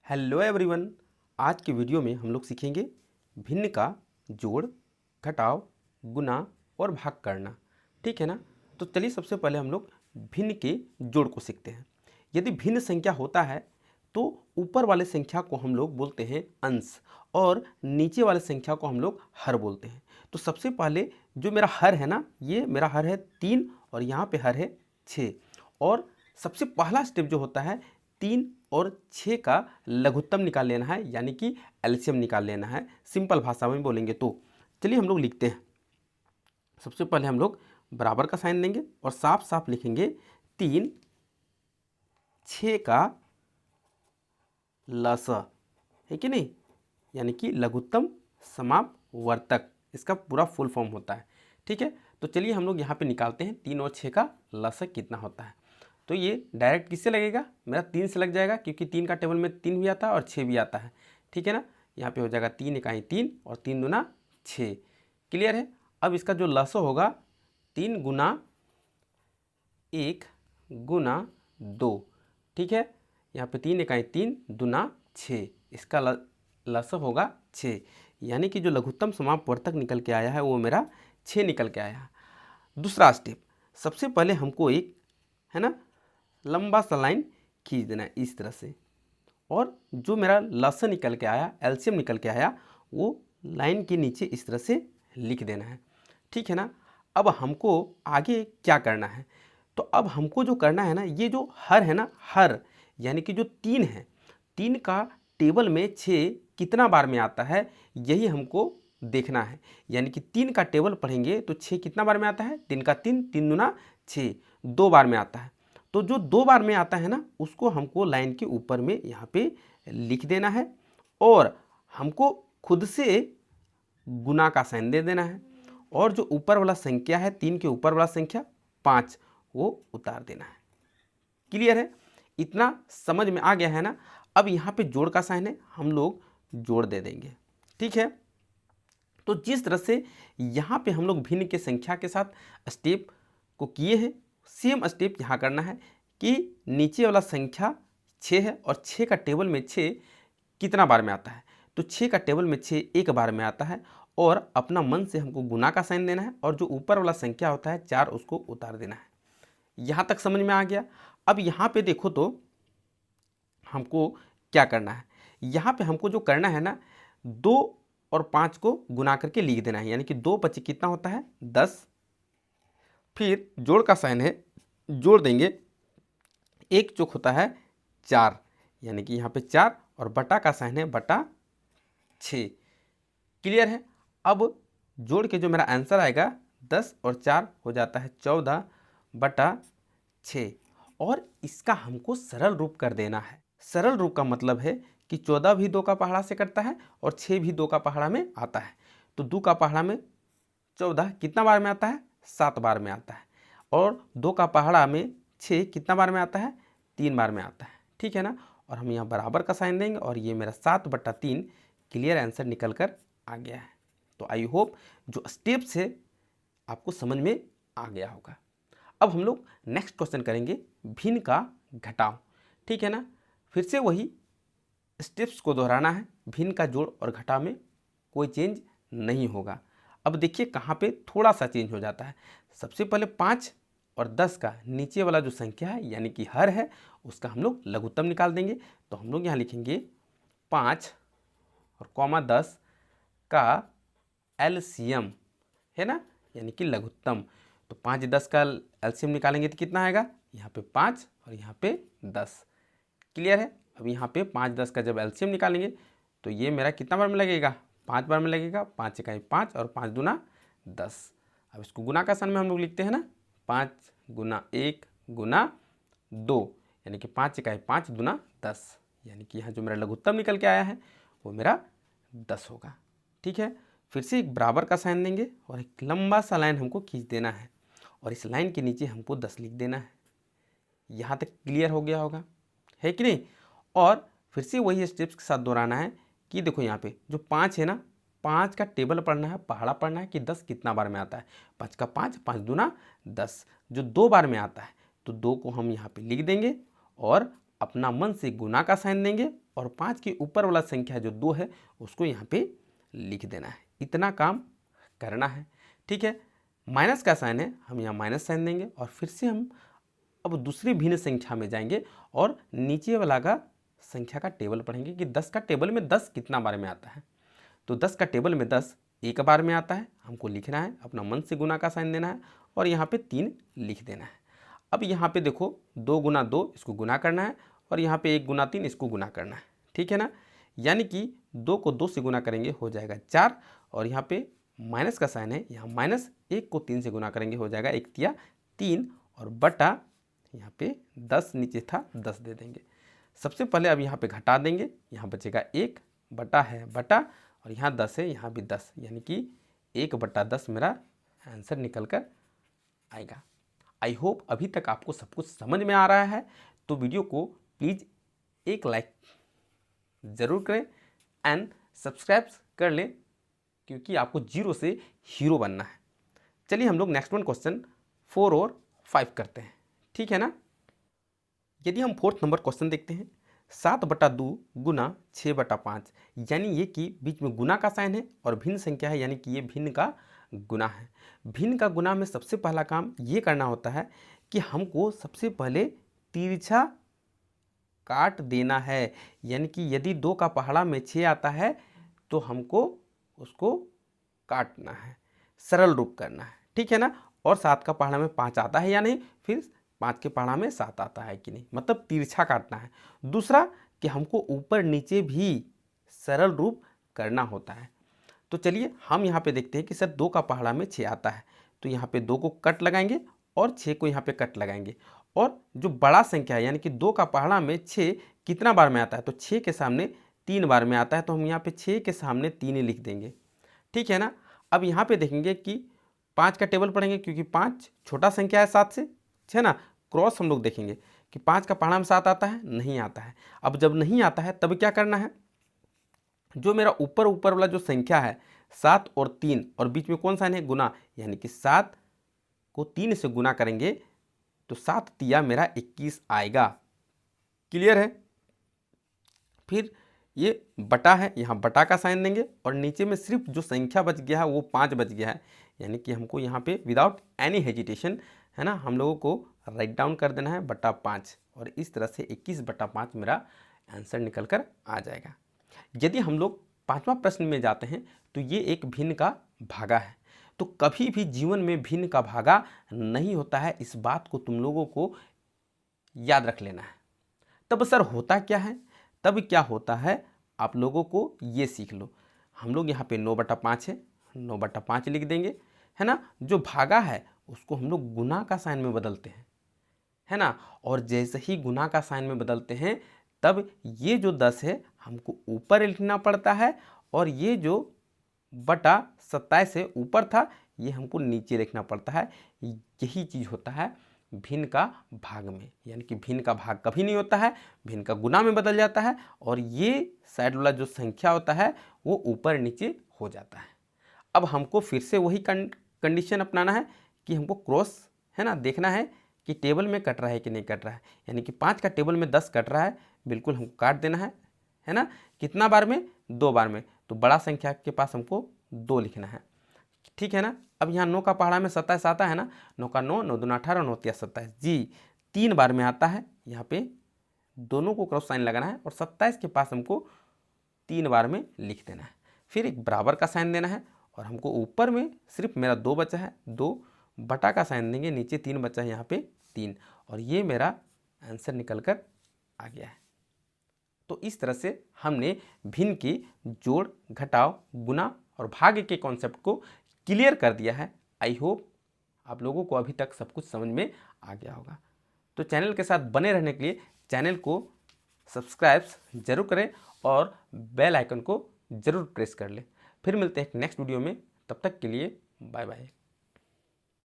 Hello everyone. आज के video में हम लोग सीखेंगे भिन्न का जोड़, घटाव, गुणा और भाग करना। ठीक है ना। तो चलिए सबसे पहले हम लोग भिन्न के जोड़ को सीखते हैं। यदि भिन्न संख्या होता है तो ऊपर वाले संख्या को हम लोग बोलते हैं अंश और नीचे वाले संख्या को हम लोग हर बोलते हैं। तो सबसे पहले जो मेरा हर है ना, ये मेरा हर है 3 और यहाँ पे हर है 6। और सबसे पहला स्टेप जो होता है 3 और 6 का लघुत्तम निकाल लेना है, यानी कि एलसीएम निकाल लेना है। सिंपल भाषा में बोलेंगे तो चलिए हम लोग लिखते हैं। सबसे पहले हम लोग बराबर का साइन देंगे और साफ साफ लिखेंगे 3 6 का लसा, है कि नहीं, यानी कि लघुत्तम समापवर्तक, इसका पूरा फुल फॉर्म होता है। ठीक है, तो चलिए हम लोग यहाँ पे निकालते हैं 3 और 6 का लसा कितना होता है। तो ये डायरेक्ट किससे लगेगा, मेरा 3 से लग जाएगा, क्योंकि 3 का टेबल में 3 भी आता है और 6 भी आता है। ठीक है ना। यहाँ पे हो जाएगा 3 इकाई 3 और 3 दूना 6। क्लियर है। अब इसका जो लसो होगा 3 गुना 1 गुना 2। ठीक है, यहाँ पे 3 इकाई 3 दूना 6, इसका लसो होगा 6, यानी कि जो लघुत्तम समापवर्तक निकल के आया है वो मेरा 6 निकल के आया है। दूसरा स्टेप, सबसे पहले हमको एक है ना लंबा सा लाइन खींच देना है इस तरह से, और जो मेरा लसन निकल के आया, एलसीएम निकल के आया, वो लाइन के नीचे इस तरह से लिख देना है। ठीक है ना। अब हमको आगे क्या करना है, तो अब हमको जो करना है ना, ये जो हर है ना, हर यानी कि जो 3 है, 3 का टेबल में 6 कितना बार में आता है, यही हमको देखना है। यानी कि 3 का टेबल पढ़ेंगे तो 6 कितना बार में आता है, 3 का 3, 3 दूना 6, 2 बार में आता है। तो जो 2 बार में आता है ना, उसको हमको लाइन के ऊपर में यहाँ पे लिख देना है और हमको खुद से गुना का साइन दे देना है, और जो ऊपर वाला संख्या है 3 के ऊपर वाला संख्या 5, वो उतार देना है। क्लियर है, इतना समझ में आ गया है ना। अब यहाँ पे जोड़ का साइन है, हम लोग जोड़ दे देंगे। ठीक है, तो जिस तरह से यहाँ पे हम लोग भिन्न के संख्या के साथ स्टेप को किए हैं, सेम स्टेप यहाँ करना है कि नीचे वाला संख्या 6 है और 6 का टेबल में 6 कितना बार में आता है, तो 6 का टेबल में 6 एक बार में आता है, और अपना मन से हमको गुना का साइन देना है, और जो ऊपर वाला संख्या होता है 4, उसको उतार देना है। यहाँ तक समझ में आ गया। अब यहाँ पे देखो तो हमको क्या करना है, यहाँ पे हमको जो करना है ना, 2 और 5 को गुना करके लिख देना है, यानी कि 2 25 कितना होता है 10। फिर जोड़ का साइन है, जोड़ देंगे, 1 चौक होता है 4, यानी कि यहाँ पे 4, और बटा का साइन है बटा 6। क्लियर है। अब जोड़ के जो मेरा आंसर आएगा 10 और 4 हो जाता है 14 बटा 6, और इसका हमको सरल रूप कर देना है। सरल रूप का मतलब है कि 14 भी 2 का पहाड़ा से कटता है और 6 भी 2 का पहाड़ा में आता है। तो 2 का पहाड़ा में 14 कितना बार में आता है, 7 बार में आता है, और 2 का पहाड़ा में 6 कितना बार में आता है, 3 बार में आता है। ठीक है ना। और हम यहाँ बराबर का साइन देंगे, और ये मेरा 7 बटा 3 क्लियर आंसर निकल कर आ गया है। तो आई होप जो स्टेप्स है आपको समझ में आ गया होगा। अब हम लोग नेक्स्ट क्वेश्चन करेंगे भिन्न का घटाव। ठीक है ना। फिर से वही स्टेप्स को दोहराना है, भिन्न का जोड़ और घटाव में कोई चेंज नहीं होगा। अब देखिए कहाँ पे थोड़ा सा चेंज हो जाता है। सबसे पहले 5 और 10 का नीचे वाला जो संख्या है, यानी कि हर है, उसका हम लोग लघुत्तम निकाल देंगे। तो हम लोग यहाँ लिखेंगे 5 और कॉमा 10 का एलसीएम, है ना, यानी कि लघुत्तम। तो 5 10 का एलसीएम निकालेंगे तो कितना आएगा, यहाँ पे 5 और यहाँ पे 10। क्लियर है। अब यहाँ पे 5 10 का जब एलसीएम निकालेंगे तो ये मेरा कितना बार में लगेगा, 5 बार में लगेगा। 5 इकाई 5 और 5 दूना 10। अब इसको गुना का सन में हम लोग लिखते हैं ना, 5 गुना 1 गुना 2, यानी कि 5 इकाई 5 दूना 10, यानी कि यहाँ जो मेरा लघुत्तम निकल के आया है वो मेरा 10 होगा। ठीक है। फिर से एक बराबर का साइन देंगे और एक लंबा सा लाइन हमको खींच देना है, और इस लाइन के नीचे हमको 10 लिख देना है। यहाँ तक क्लियर हो गया होगा, है कि नहीं। और फिर से वही स्टेप्स के साथ दोहराना है कि देखो यहाँ पे जो 5 है ना, 5 का टेबल पढ़ना है, पहाड़ा पढ़ना है कि 10 कितना बार में आता है। 5 का 5, 5 दूना 10, जो 2 बार में आता है तो 2 को हम यहाँ पे लिख देंगे और अपना मन से गुना का साइन देंगे और 5 के ऊपर वाला संख्या जो 2 है उसको यहाँ पे लिख देना है। इतना काम करना है, ठीक है। माइनस का साइन है, हम यहाँ माइनस साइन देंगे और फिर से हम अब दूसरी भिन्न संख्या में जाएंगे और नीचे वाला का संख्या का टेबल पढ़ेंगे कि 10 का टेबल में 10 कितना बार में आता है। तो 10 का टेबल में 10 एक बार में आता है, हमको लिखना है, अपना मन से गुना का साइन देना है और यहाँ पे 3 लिख देना है। अब यहाँ पे देखो 2 गुना 2 इसको गुना करना है और यहाँ पे 1 गुना 3 इसको गुना करना है, ठीक है ना। यानी कि 2 को 2 से गुना करेंगे हो जाएगा 4 और यहाँ पे माइनस का साइन है, यहाँ माइनस 1 को 3 से गुना करेंगे हो जाएगा 1 तिया 3 और बटा यहाँ पे 10 नीचे था 10 दे देंगे। सबसे पहले अब यहाँ पे घटा देंगे, यहाँ बचेगा 1 बटा है बटा और यहाँ 10 है, यहाँ भी 10 यानी कि 1/10 मेरा आंसर निकल कर आएगा। आई होप अभी तक आपको सब कुछ समझ में आ रहा है। तो वीडियो को प्लीज़ एक लाइक ज़रूर करें एंड सब्सक्राइब कर लें क्योंकि आपको 0 से हीरो बनना है। चलिए हम लोग नेक्स्ट वन क्वेश्चन 4 और 5 करते हैं, ठीक है ना। यदि हम 4th नंबर क्वेश्चन देखते हैं 7/2 गुना 6/5, यानी ये कि बीच में गुना का साइन है और भिन्न संख्या है, यानी कि ये भिन्न का गुना है। भिन्न का गुना में सबसे पहला काम ये करना होता है कि हमको सबसे पहले तिरछा काट देना है, यानी कि यदि 2 का पहाड़ा में 6 आता है तो हमको उसको काटना है, सरल रूप करना है, ठीक है ना। और 7 का पहाड़ा में 5 आता है या नहीं, फिर 5 के पहाड़ा में 7 आता है कि नहीं, मतलब तिरछा काटना है। दूसरा कि हमको ऊपर नीचे भी सरल रूप करना होता है। तो चलिए हम यहाँ पे देखते हैं कि सर 2 का पहाड़ा में 6 आता है, तो यहाँ पे 2 को कट लगाएंगे और 6 को यहाँ पे कट लगाएंगे। और जो बड़ा संख्या है यानी कि 2 का पहाड़ा में 6 कितना बार में आता है, तो 6 के सामने 3 बार में आता है, तो हम यहाँ पे 6 के सामने 3 ही लिख देंगे, ठीक है ना। अब यहाँ पे देखेंगे कि 5 का टेबल पढ़ेंगे क्योंकि 5 छोटा संख्या है 7 से, है ना। क्रॉस हम लोग देखेंगे कि 5 का पहाड़ा में 7 आता है, नहीं आता है। अब जब नहीं आता है तब क्या करना है, जो मेरा ऊपर वाला जो संख्या है 7 और 3 और बीच में कौन साइन है, गुना, यानी कि 7 को 3 से गुना करेंगे तो 7 तिया मेरा 21 आएगा। क्लियर है। फिर ये बटा है, यहाँ बटा का साइन देंगे और नीचे में सिर्फ जो संख्या बच गया है वो 5 बच गया है, यानी कि हमको यहाँ पे विदाउट एनी हेजिटेशन, है ना, हम लोगों को राइट डाउन कर देना है बटा 5 और इस तरह से 21/5 मेरा आंसर निकल कर आ जाएगा। यदि हम लोग 5वां प्रश्न में जाते हैं तो ये एक भिन्न का भागा है। तो कभी भी जीवन में भिन्न का भागा नहीं होता है, इस बात को तुम लोगों को याद रख लेना है। तब सर होता क्या है, तब क्या होता है आप लोगों को ये सीख लो। हम लोग यहाँ पे 9/5 है, 9/5 लिख देंगे, है ना। जो भागा है उसको हम लोग गुना का साइन में बदलते हैं, है ना। और जैसे ही गुना का साइन में बदलते हैं तब ये जो 10 है हमको ऊपर लिखना पड़ता है और ये जो बटा 27 से ऊपर था ये हमको नीचे लिखना पड़ता है। यही चीज़ होता है भिन्न का भाग में, यानी कि भिन्न का भाग कभी नहीं होता है, भिन्न का गुना में बदल जाता है और ये साइड वाला जो संख्या होता है वो ऊपर नीचे हो जाता है। अब हमको फिर से वही कंडीशन अपनाना है कि हमको क्रॉस, है ना, देखना है कि टेबल में कट रहा है कि नहीं कट रहा है, यानी कि 5 का टेबल में 10 कट रहा है, बिल्कुल हमको काट देना है ना। कितना बार में, 2 बार में, तो बड़ा संख्या के पास हमको 2 लिखना है, ठीक है ना। अब यहाँ 9 का पहाड़ा में 27 आता है ना, 9 का 9, 9 दूना 18, 9 तिया 27, जी 3 बार में आता है। यहाँ पे दोनों को क्रॉस साइन लगाना है और 27 के पास हमको 3 बार में लिख देना है। फिर एक बराबर का साइन देना है और हमको ऊपर में सिर्फ मेरा 2 बचा है, 2 बटा का साइन देंगे, नीचे 3 बचा है, यहाँ पे 3 और ये मेरा आंसर निकल कर आ गया है। तो इस तरह से हमने भिन्न की जोड़, घटाव, गुना और भाग के कॉन्सेप्ट को क्लियर कर दिया है। आई होप आप लोगों को अभी तक सब कुछ समझ में आ गया होगा। तो चैनल के साथ बने रहने के लिए चैनल को सब्सक्राइब जरूर करें और बेल आइकन को ज़रूर प्रेस कर लें। फिर मिलते हैं एक नेक्स्ट वीडियो में, तब तक के लिए बाय बाय।